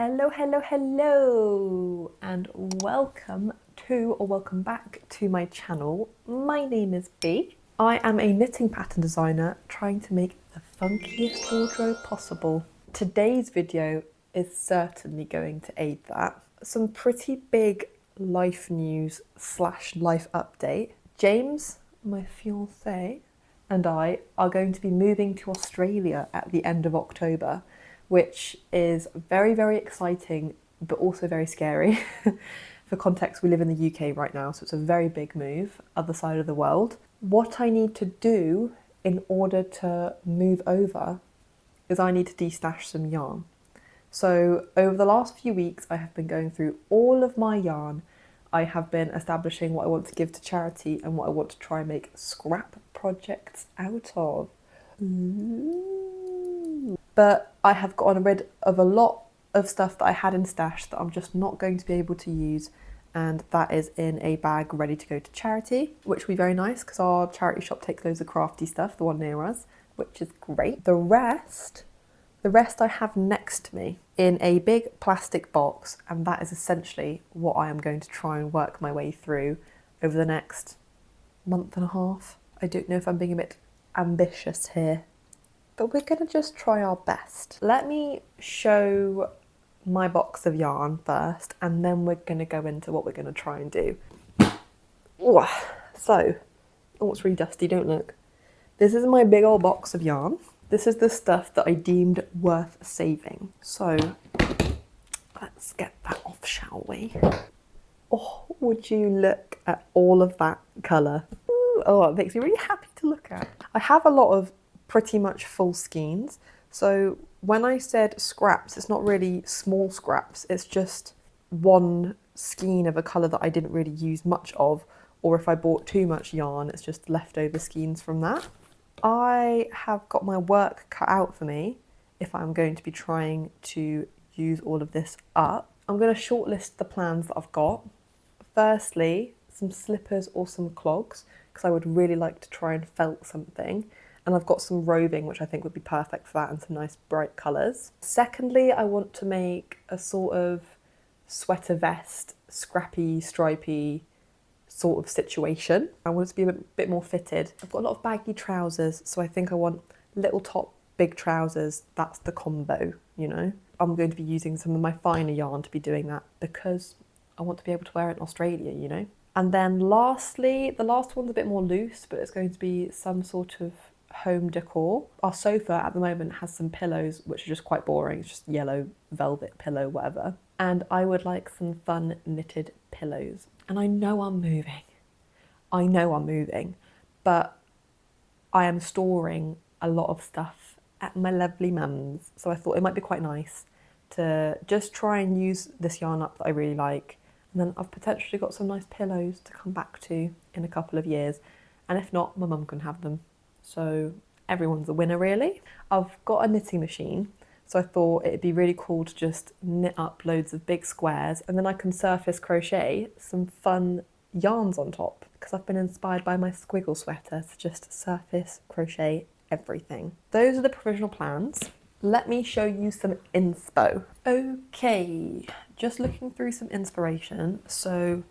Hello, and welcome to or welcome back to my channel. My name is Bea. I am a knitting pattern designer trying to make the funkiest wardrobe possible. Today's video is certainly going to aid that. Some pretty big life news / life update. James, my fiance, and I are going to be moving to Australia at the end of October, which is very, very exciting, but also very scary. For context, we live in the UK right now, so it's a very big move, other side of the world. What I need to do in order to move over is I need to destash some yarn. So over the last few weeks, I have been going through all of my yarn. I have been establishing what I want to give to charity and what I want to try and make scrap projects out of. But I have gotten rid of a lot of stuff that I had in stash that I'm just not going to be able to use, and that is in a bag ready to go to charity, which will be very nice because our charity shop takes loads of crafty stuff, the one near us, which is great. The rest I have next to me in a big plastic box, and that is essentially what I am going to try and work my way through over the next month and a half. I don't know if I'm being a bit ambitious here, but we're going to just try our best. Let me show my box of yarn first, and then we're going to go into what we're going to try and do. So, oh, it's really dusty, don't look. This is my big old box of yarn. This is the stuff that I deemed worth saving. So, let's get that off, shall we? Oh, would you look at all of that colour? Ooh, oh, it makes me really happy to look at. I have a lot of pretty much full skeins. So when I said scraps, it's not really small scraps. It's just one skein of a colour that I didn't really use much of, or if I bought too much yarn, it's just leftover skeins from that. I have got my work cut out for me if I'm going to be trying to use all of this up. I'm going to shortlist the plans that I've got. Firstly, some slippers or some clogs, because I would really like to try and felt something. And I've got some roving, which I think would be perfect for that, and some nice bright colours. Secondly, I want to make a sort of sweater vest, scrappy, stripy sort of situation. I want it to be a bit more fitted. I've got a lot of baggy trousers, so I think I want little top, big trousers. That's the combo, you know? I'm going to be using some of my finer yarn to be doing that because I want to be able to wear it in Australia, you know? And then lastly, the last one's a bit more loose, but it's going to be some sort of home decor. Our sofa at the moment has some pillows which are just quite boring. It's just yellow velvet pillow, whatever. And I would like some fun knitted pillows. And I know I'm moving, but I am storing a lot of stuff at my lovely mum's. So I thought it might be quite nice to just try and use this yarn up that I really like. And then I've potentially got some nice pillows to come back to in a couple of years. And if not, my mum can have them. So everyone's a winner, really. I've got a knitting machine, so I thought it'd be really cool to just knit up loads of big squares, and then I can surface crochet some fun yarns on top, because I've been inspired by my squiggle sweater to just surface crochet everything. Those are the provisional plans. Let me show you some inspo. Okay, just looking through some inspiration. So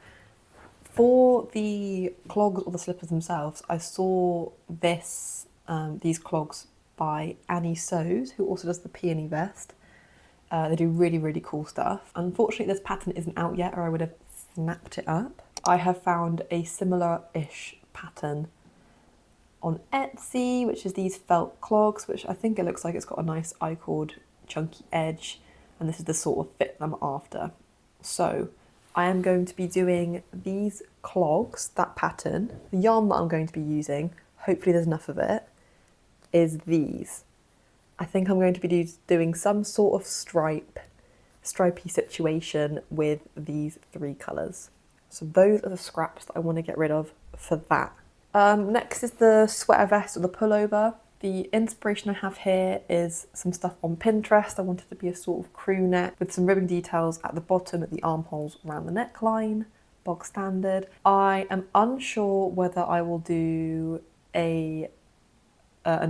for the clogs or the slippers themselves, I saw these clogs by Annie Sews, who also does the peony vest. They do really, really cool stuff. Unfortunately, this pattern isn't out yet, or I would have snapped it up. I have found a similar-ish pattern on Etsy, which is these felt clogs, which I think it looks like it's got a nice I-cord chunky edge, and this is the sort of fit I'm after. So I am going to be doing these clogs, that pattern. The yarn that I'm going to be using, hopefully there's enough of it, is these. I think I'm going to be doing some sort of stripy situation with these three colours. So those are the scraps that I want to get rid of for that. Next is the sweater vest or the pullover. The inspiration I have here is some stuff on Pinterest. I wanted to be a sort of crew neck with some ribbing details at the bottom at the armholes around the neckline, bog standard. I am unsure whether I will do an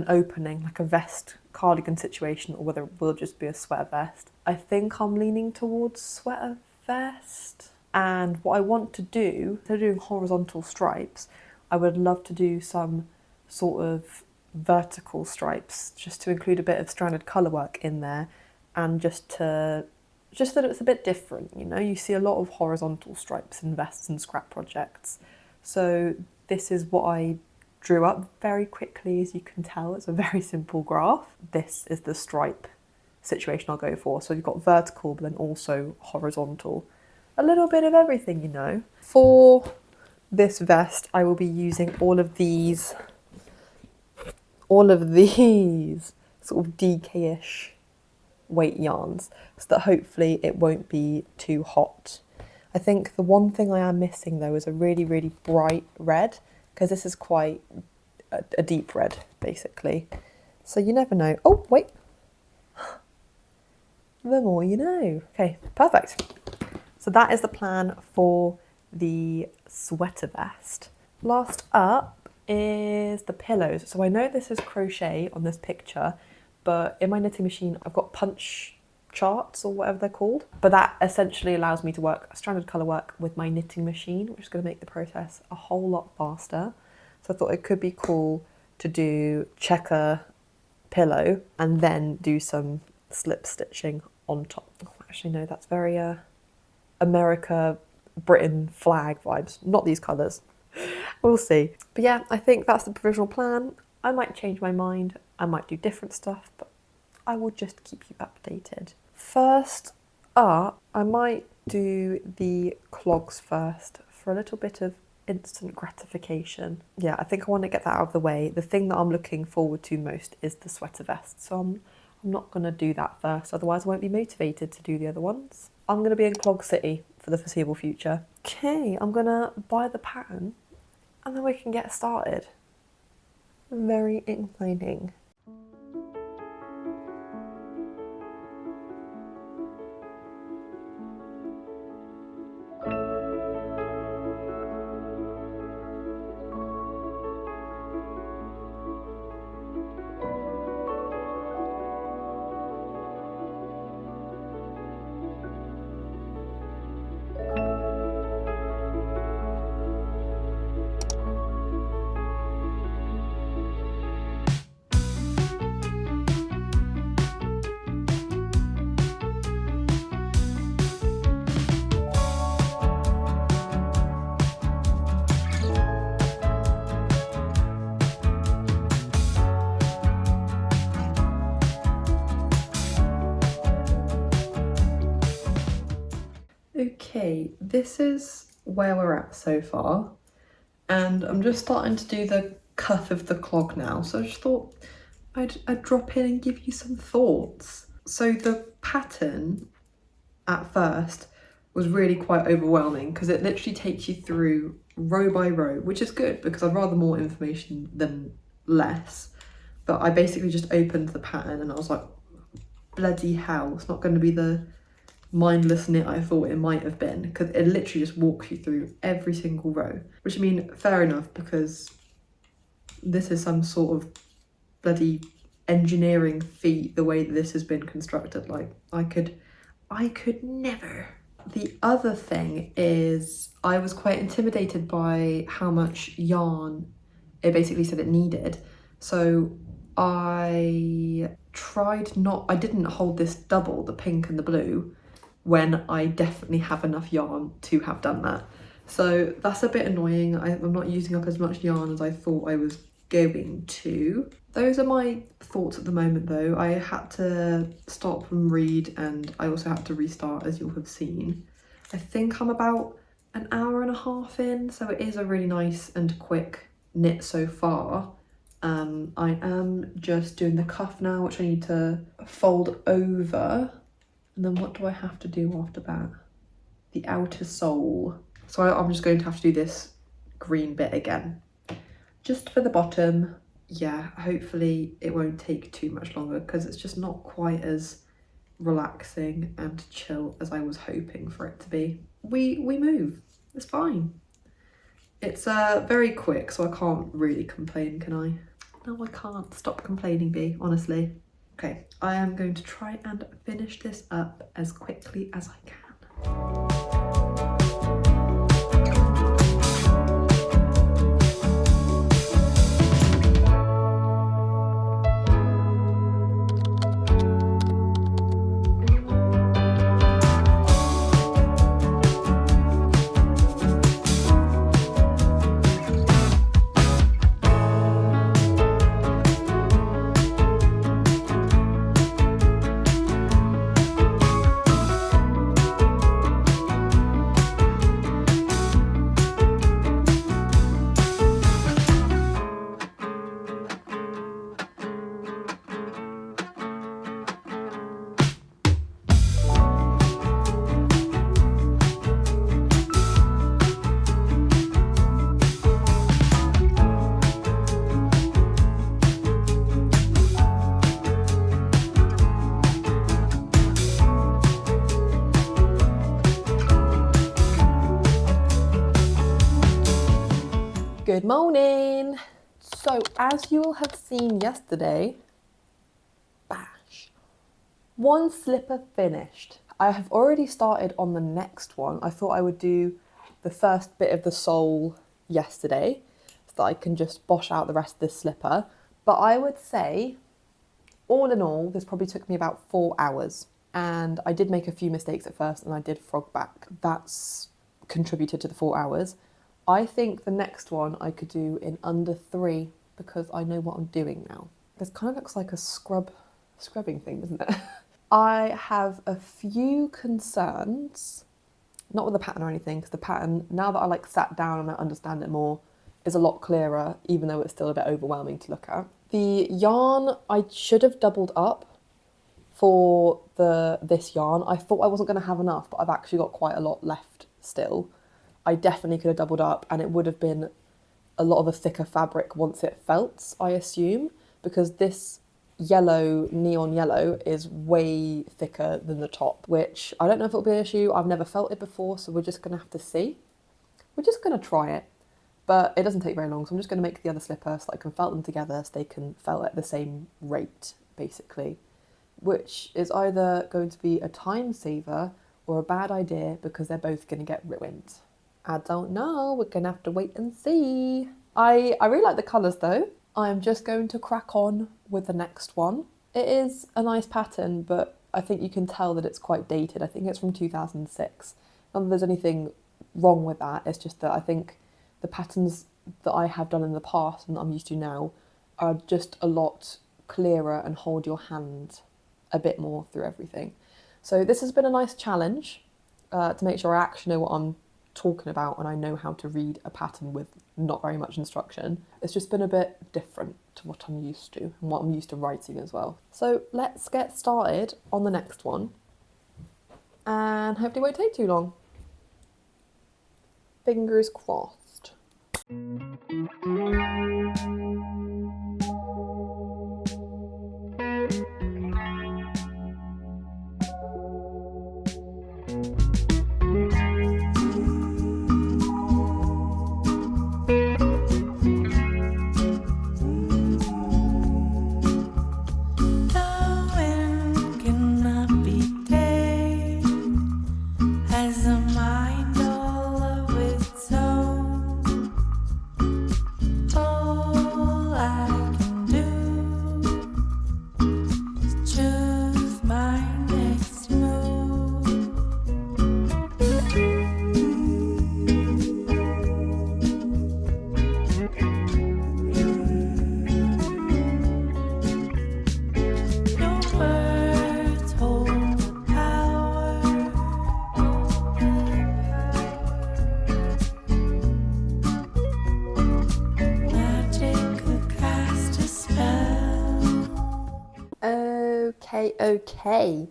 opening, like a vest cardigan situation or whether it will just be a sweater vest. I think I'm leaning towards sweater vest. And what I want to do, instead of doing horizontal stripes, I would love to do some sort of vertical stripes, just to include a bit of stranded colour work in there, and just that it's a bit different, you know. You see a lot of horizontal stripes in vests and scrap projects. So this is what I drew up very quickly, as you can tell. It's a very simple graph. This is the stripe situation I'll go for. So you've got vertical, but then also horizontal. A little bit of everything, you know. For this vest, I will be using all of these sort of DK-ish weight yarns, so that hopefully it won't be too hot. I think the one thing I am missing though is a really, really bright red, because this is quite a deep red, basically. So you never know. Oh, wait. The more you know. Okay, perfect. So that is the plan for the sweater vest. Last up is the pillows. So I know this is crochet on this picture, but in my knitting machine, I've got punch charts or whatever they're called. But that essentially allows me to work stranded colour work with my knitting machine, which is going to make the process a whole lot faster. So I thought it could be cool to do checker pillow and then do some slip stitching on top. Oh, actually, no, that's very America, Britain flag vibes. Not these colours. We'll see. But yeah, I think that's the provisional plan. I might change my mind. I might do different stuff, but I will just keep you updated. First up, I might do the clogs first for a little bit of instant gratification. Yeah, I think I want to get that out of the way. The thing that I'm looking forward to most is the sweater vest, so I'm not going to do that first, otherwise I won't be motivated to do the other ones. I'm going to be in Clog City for the foreseeable future. Okay, I'm going to buy the pattern and then we can get started. Very exciting. Okay, this is where we're at so far, and I'm just starting to do the cuff of the clog now, so I just thought I'd drop in and give you some thoughts. So the pattern at first was really quite overwhelming because it literally takes you through row by row, which is good because I'd rather more information than less. But I basically just opened the pattern and I was like, bloody hell, it's not going to be the mindless knit I thought it might have been, because it literally just walks you through every single row, which I mean, fair enough, because this is some sort of bloody engineering feat, the way that this has been constructed. Like, I could never. The other thing is I was quite intimidated by how much yarn it basically said it needed, so I didn't hold this double, the pink and the blue, when I definitely have enough yarn to have done that. So that's a bit annoying. I'm not using up as much yarn as I thought I was going to. Those are my thoughts at the moment though. I had to stop and read, and I also had to restart, as you'll have seen. I think I'm about an hour and a half in, so it is a really nice and quick knit so far. I am just doing the cuff now, which I need to fold over. And then what do I have to do after that? The outer sole. So I'm just going to have to do this green bit again. Just for the bottom. Yeah, hopefully it won't take too much longer because it's just not quite as relaxing and chill as I was hoping for it to be. We move. It's fine. It's very quick, so I can't really complain, can I? No, I can't. Stop complaining, Bee, honestly. Okay, I am going to try and finish this up as quickly as I can. Good morning. So as you will have seen yesterday, bash, one slipper finished. I have already started on the next one. I thought I would do the first bit of the sole yesterday so that I can just bosh out the rest of this slipper. But I would say, all in all, this probably took me about 4 hours. And I did make a few mistakes at first and I did frog back. That's contributed to the 4 hours. I think the next one I could do in under 3 because I know what I'm doing now. This kind of looks like a scrubbing thing, doesn't it? I have a few concerns, not with the pattern or anything, because the pattern, now that I sat down and I understand it more, is a lot clearer, even though it's still a bit overwhelming to look at. The yarn, I should have doubled up for this yarn. I thought I wasn't going to have enough, but I've actually got quite a lot left still. I definitely could have doubled up and it would have been a lot of a thicker fabric once it felts, I assume, because this yellow, neon yellow, is way thicker than the top, which I don't know if it'll be an issue. I've never felt it before, so we're just going to have to see. We're just going to try it, but it doesn't take very long, so I'm just going to make the other slipper so I can felt them together so they can felt at the same rate, basically, which is either going to be a time saver or a bad idea because they're both going to get ruined. I don't know, we're gonna have to wait and see. I really like the colours though. I'm just going to crack on with the next one. It is a nice pattern, but I think you can tell that it's quite dated. I think it's from 2006. Not that there's anything wrong with that, it's just that I think the patterns that I have done in the past and that I'm used to now are just a lot clearer and hold your hand a bit more through everything. So this has been a nice challenge to make sure I actually know what I'm talking about and I know how to read a pattern with not very much instruction. It's just been a bit different to what I'm used to and what I'm used to writing as well. So let's get started on the next one and hopefully it won't take too long. Fingers crossed. Okay,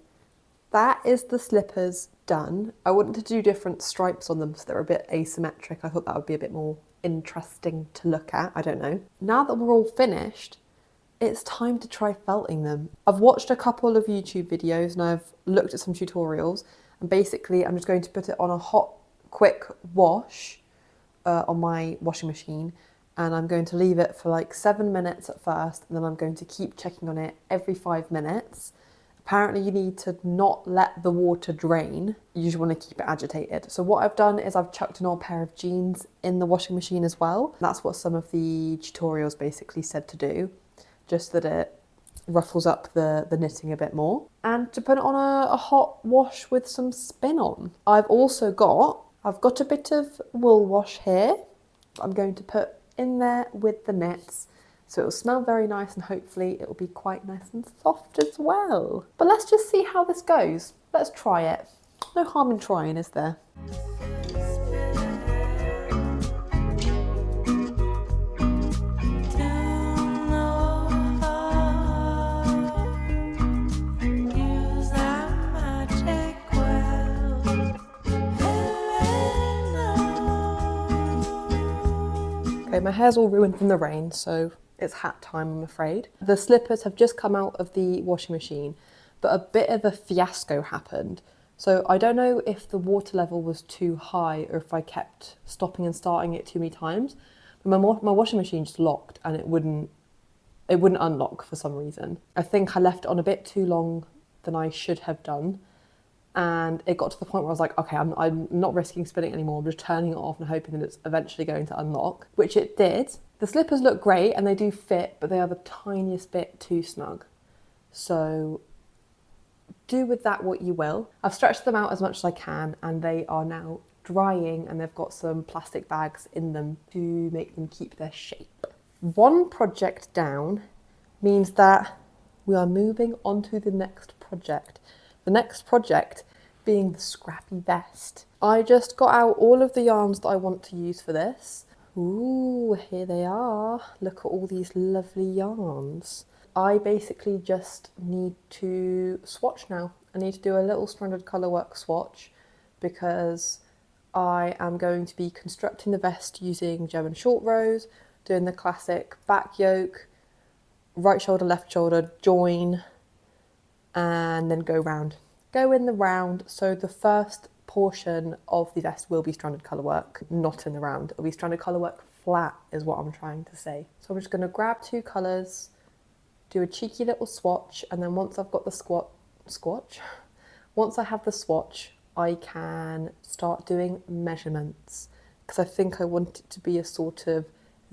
that is the slippers done. I wanted to do different stripes on them so they're a bit asymmetric. I thought that would be a bit more interesting to look at, I don't know. Now that we're all finished, it's time to try felting them. I've watched a couple of YouTube videos and I've looked at some tutorials, and basically I'm just going to put it on a hot, quick wash on my washing machine, and I'm going to leave it for like 7 minutes at first, and then I'm going to keep checking on it every 5 minutes. Apparently you need to not let the water drain, you just want to keep it agitated. So what I've done is I've chucked an old pair of jeans in the washing machine as well. That's what some of the tutorials basically said to do, just that it ruffles up the knitting a bit more. And to put it on a hot wash with some spin on. I've got a bit of wool wash here I'm going to put in there with the knits, so it will smell very nice and hopefully it will be quite nice and soft as well. But let's just see how this goes. Let's try it. No harm in trying, is there? Okay, my hair's all ruined from the rain, so it's hat time, I'm afraid. The slippers have just come out of the washing machine, but a bit of a fiasco happened. So I don't know if the water level was too high or if I kept stopping and starting it too many times. But my washing machine just locked and it wouldn't unlock for some reason. I think I left it on a bit too long than I should have done. And it got to the point where I was like, okay, I'm not risking spinning anymore. I'm just turning it off and hoping that it's eventually going to unlock, which it did. The slippers look great and they do fit, but they are the tiniest bit too snug. So do with that what you will. I've stretched them out as much as I can and they are now drying and they've got some plastic bags in them to make them keep their shape. One project down means that we are moving on to the next project. The next project being the scrappy vest. I just got out all of the yarns that I want to use for this. Ooh, here they are. Look at all these lovely yarns. I basically just need to swatch now. I need to do a little stranded colourwork swatch because I am going to be constructing the vest using German short rows, doing the classic back yoke, right shoulder, left shoulder, join, and then go round. Go in the round, so the first portion of the vest will be stranded colourwork, not in the round. It'll be stranded colourwork flat is what I'm trying to say. So I'm just going to grab 2 colours, do a cheeky little swatch, and then once I've got the once I have the swatch, I can start doing measurements because I think I want it to be a sort of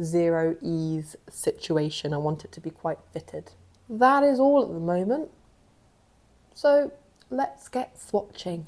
zero ease situation. I want it to be quite fitted. That is all at the moment. So let's get swatching.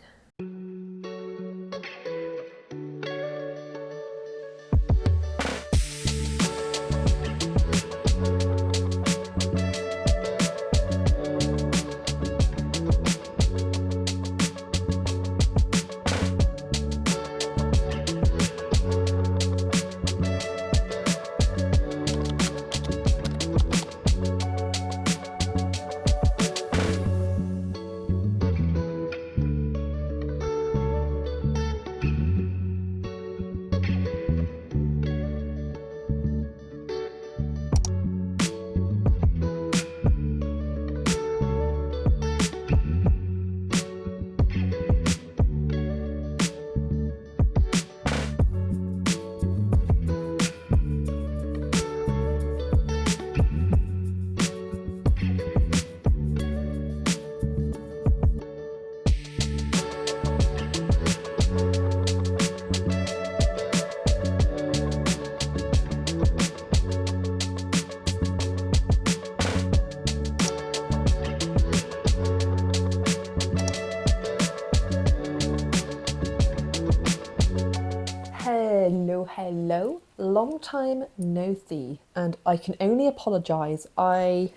Hello, long time no see, and I can only apologise. I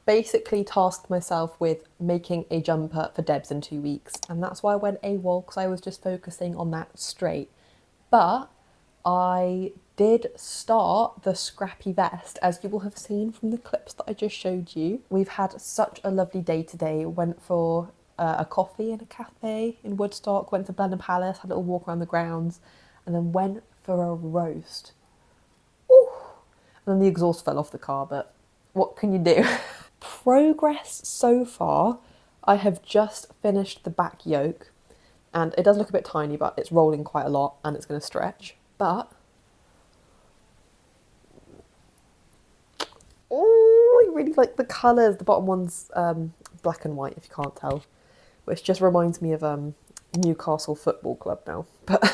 basically tasked myself with making a jumper for Debs in 2 weeks, and that's why I went AWOL, because I was just focusing on that straight. But I did start the scrappy vest, as you will have seen from the clips that I just showed you. We've had such a lovely day today. Went for a coffee in a cafe in Woodstock, went to Blenheim Palace, had a little walk around the grounds, and then went for a roast. Ooh. And then the exhaust fell off the car, but what can you do? Progress so far. I have just finished the back yoke, and it does look a bit tiny, but it's rolling quite a lot and it's going to stretch. But don't really like the colours. The bottom one's black and white, if you can't tell, which just reminds me of Newcastle Football Club now. But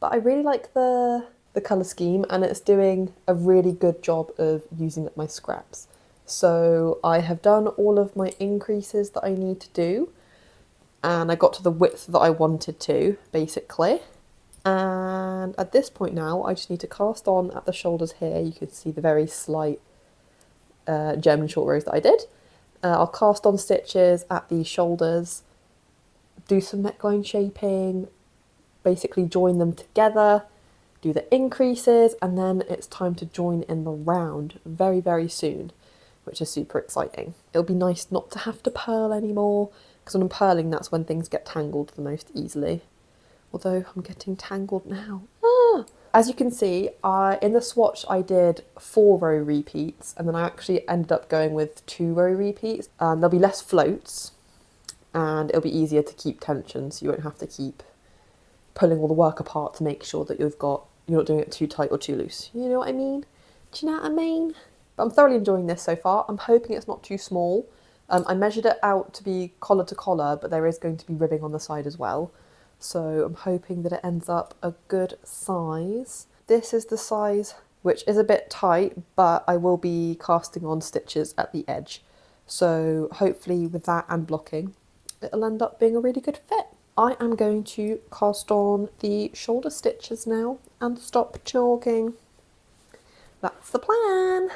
I really like the colour scheme, and it's doing a really good job of using up my scraps. So I have done all of my increases that I need to do, and I got to the width that I wanted to, basically. And at this point now, I just need to cast on at the shoulders here. You can see the very slight German short rows that I did. I'll cast on stitches at the shoulders, do some neckline shaping, basically join them together, do the increases, and then it's time to join in the round very, very soon, which is super exciting. It'll be nice not to have to purl anymore, because when I'm purling, that's when things get tangled the most easily. Although I'm getting tangled now. As you can see, in the swatch I did 4 row repeats, and then I actually ended up going with 2 row repeats. There'll be less floats, and it'll be easier to keep tension, so you won't have to keep pulling all the work apart to make sure that you're not doing it too tight or too loose. You know what I mean? Do you know what I mean? But I'm thoroughly enjoying this so far. I'm hoping it's not too small. I measured it out to be collar to collar, but there is going to be ribbing on the side as well. So I'm hoping that it ends up a good size. This is the size, which is a bit tight, but I will be casting on stitches at the edge. So hopefully with that and blocking, it'll end up being a really good fit. I am going to cast on the shoulder stitches now and stop talking. That's the plan.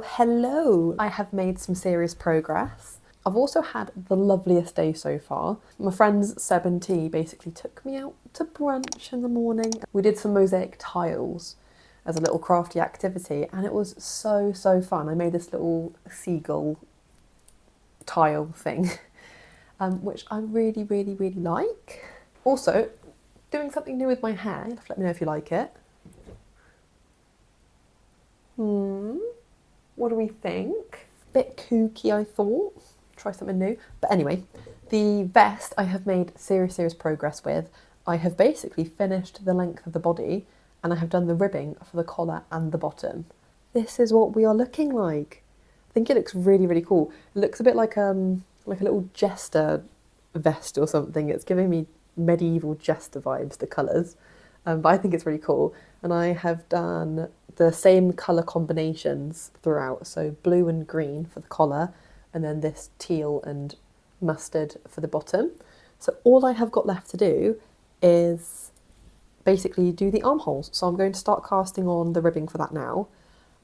Hello. I have made some serious progress. I've also had the loveliest day so far. My friends Seb and T basically took me out to brunch in the morning. We did some mosaic tiles as a little crafty activity, and it was so fun. I made this little seagull tile thing, which I really like. Also, doing something new with my hair. You'll have to let me know if you like it. What do we think? Bit kooky, I thought. Try something new. But anyway, the vest I have made serious progress with. I have basically finished the length of the body, and I have done the ribbing for the collar and the bottom. This is what we are looking like. I think it looks really cool. It looks a bit like a little jester vest or something. It's giving me medieval jester vibes, the colours. But I think it's really cool. And I have done the same colour combinations throughout. So blue and green for the collar, and then this teal and mustard for the bottom. So all I have got left to do is basically do the armholes. So I'm going to start casting on the ribbing for that now.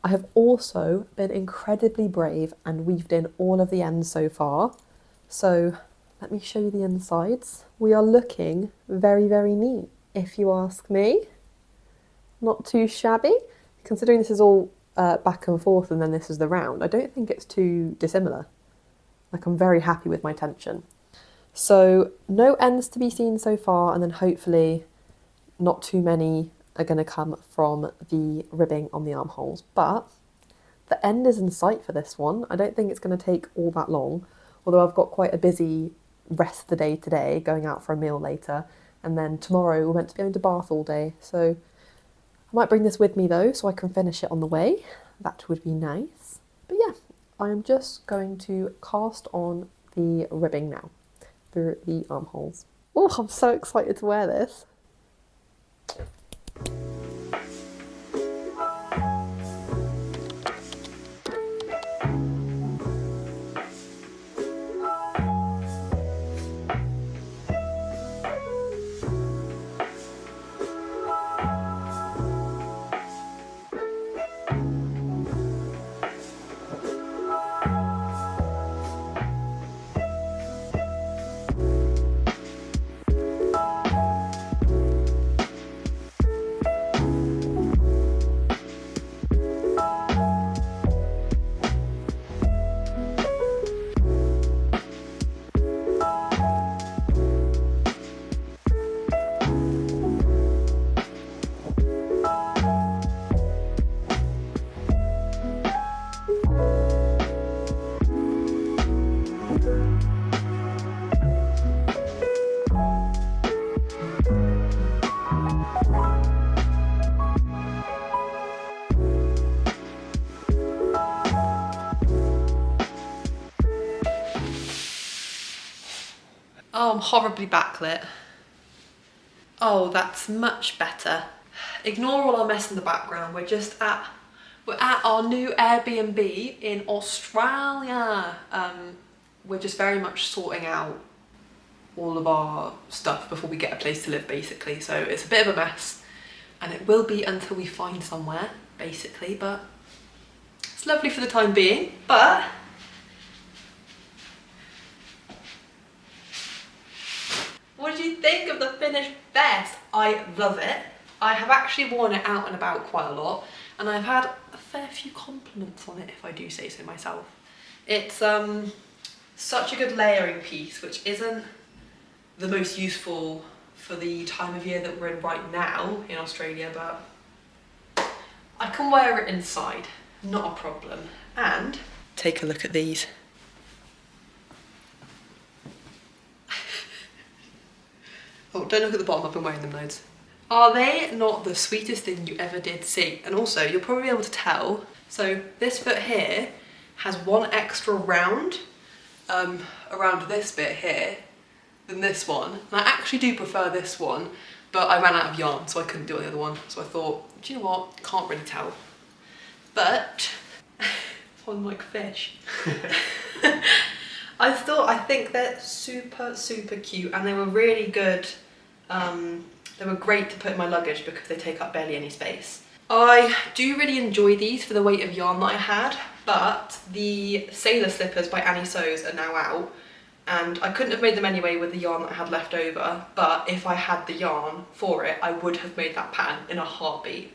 I have also been incredibly brave and weaved in all of the ends so far. So let me show you the insides. We are looking very neat, if you ask me. Not too shabby, considering this is all back and forth and then this is the round, I don't think it's too dissimilar. Like, I'm very happy with my tension. So no ends to be seen so far, and then hopefully not too many are going to come from the ribbing on the armholes. But the end is in sight for this one. I don't think it's going to take all that long, although I've got quite a busy rest of the day today, going out for a meal later, and then tomorrow we're meant to be going to Bath all day. So I might bring this with me though, so I can finish it on the way. That would be nice. But yeah, I am just going to cast on the ribbing now through the armholes. Oh, I'm so excited to wear this. Oh, I'm horribly backlit. Oh, that's much better. Ignore all our mess in the background. We're at our new Airbnb in Australia. We're just very much sorting out all of our stuff before we get a place to live, basically. So it's a bit of a mess, and it will be until we find somewhere, basically, but it's lovely for the time being. But what did you think of the finished vest? I love it. I have actually worn it out and about quite a lot, and I've had a fair few compliments on it, if I do say so myself. It's such a good layering piece, which isn't the most useful for the time of year that we're in right now in Australia, but I can wear it inside, not a problem. And take a look at these. Oh, don't look at the bottom, I've been wearing them loads. Are they not the sweetest thing you ever did see? And also, you'll probably be able to tell, so this foot here has one extra round around this bit here than this one. And I actually do prefer this one, but I ran out of yarn, so I couldn't do it on the other one. So I thought, do you know what? Can't really tell. But, on like fish. I think they're super, super cute, and they were really good. They were great to put in my luggage because they take up barely any space. I do really enjoy these for the weight of yarn that I had, but the Sailor Slippers by Annie Sews are now out, and I couldn't have made them anyway with the yarn that I had left over, but if I had the yarn for it, I would have made that pattern in a heartbeat.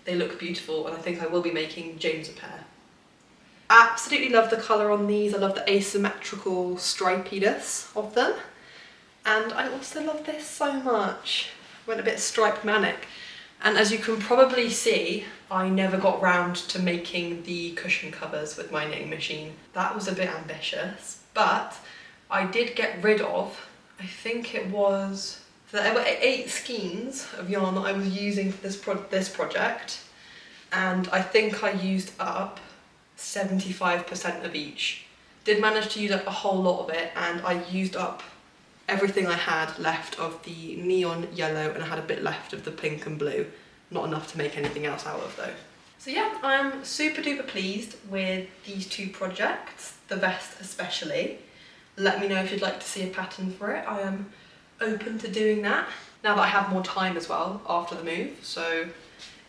They look beautiful, and I think I will be making James a pair. Absolutely love the colour on these. I love the asymmetrical stripiness of them. And I also love this so much. Went a bit striped manic. And as you can probably see, I never got round to making the cushion covers with my knitting machine. That was a bit ambitious, but I did get rid of, I think it was, there were 8 skeins of yarn that I was using for this project, and I think I used up 75% of each. Did manage to use up a whole lot of it, and I used up everything I had left of the neon yellow, and I had a bit left of the pink and blue. Not enough to make anything else out of though. So yeah, I'm super duper pleased with these 2 projects, the vest especially. Let me know if you'd like to see a pattern for it. I am open to doing that now that I have more time as well after the move, so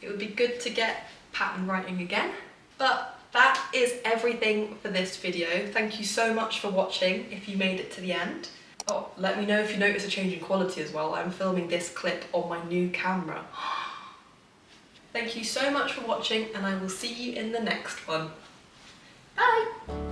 it would be good to get pattern writing again. But that is everything for this video. Thank you so much for watching if you made it to the end. Oh, let me know if you notice a change in quality as well. I'm filming this clip on my new camera. Thank you so much for watching, and I will see you in the next one. Bye!